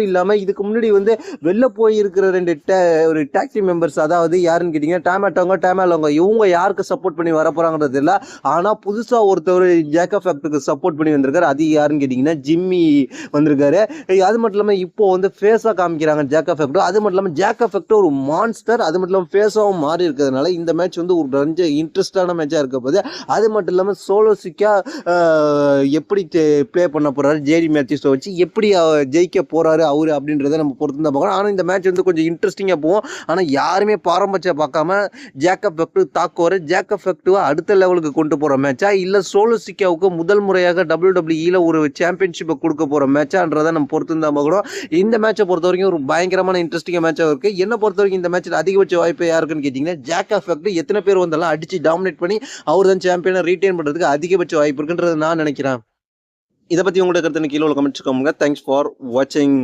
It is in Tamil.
இல்லாம இதுக்கு முன்னாடி வந்து வெளில போயிருக்கிற 2 ஒரு டாக் டீம் மெம்பர்ஸ் அதாவது யாருன்னு கேட்டீங்கன்னா டேமாலோங்க இவங்க யாருக்கு சப்போர்ட் பண்ணி வரப்போறாங்கன்றது இல்ல. ஆனா புதுசா ஒருத்தர் ஜேக்கப் ஃபேக்டருக்கு சப்போர்ட் பண்ணி வந்திருக்காரு. அது யாருன்னு கேட்டீங்கன்னா ஜிம்மி வந்திருக்காரு. அது மட்டும் இல்லாம இப்போ வந்து ஃபேஸா காமிக்கிறாங்க ஜேக்கப் ஃபேக்டர். அது மட்டும் இல்லாம ஜேக்கப் ஃபேக்டர் ஒரு மான்ஸ்டர். அது மட்டும் இல்லாம ஃபேஸாவும் மாறி இருக்கிறதுனால இந்த மேட்ச் வந்து ஒரு கொஞ்சம் இன்ட்ரெஸ்டான மேட்சா இருக்க போகுது. அது மட்டும் இல்லாம சோலோ சிக்கா எப்படி ப்ளே பண்ண போறாரு ஜேடி மேத்யூஸை வச்சு எப்படி ஜெயிக்க போறாரு அவரு அப்படின்றத நம்ம பொறுத்து தான் பார்க்கணும். ஆனால் இந்த மேட்ச் வந்து கொஞ்சம் இன்ட்ரெஸ்டிங்காக போகும். ஆனால் யாருமே பாரம்பரியம் பார்க்காம ஜேக்கப் ஃபேக்டர் தாக்குவார். ஜேக்கப் ஃபேக்டரை அடுத்த லெவலுக்கு கொண்டு போகிற மேட்சா இல்லை சோலோ சிக்காவுக்கு முதல் முறையாக WWE ஒரு சாம்பியன்ஷிப்பை கொடுக்க போகிற மேட்சான்றதை நம்ம பொறுத்து தான் பார்க்கணும். இந்த மேட்சை பொறுத்த வரைக்கும் ஒரு பயங்கரமான இன்ட்ரெஸ்டிங்காக மேட்சாக இருக்குது. என்ன பொறுத்த வரைக்கும் இந்த மேட்சில் அதிகபட்ச வாய்ப்பு யாருக்குன்னு கேட்டிங்கன்னா ஜேக்கப் ஃபேக்டர் எத்தனை பேர் வந்தாலும் அடித்து டாமினேட் பண்ணி அவர் தான் சாம்பியனை ரீட்டைன் பண்ணுறதுக்கு அதிகபட்ச வாய்ப்பு இருக்குன்றது நான் நினைக்கிறேன். இதை பற்றி உங்களோட கருத்து கீழே கமெண்ட்ஸ் பண்ணுங்க. தேங்க்ஸ் ஃபார் வாட்சிங்.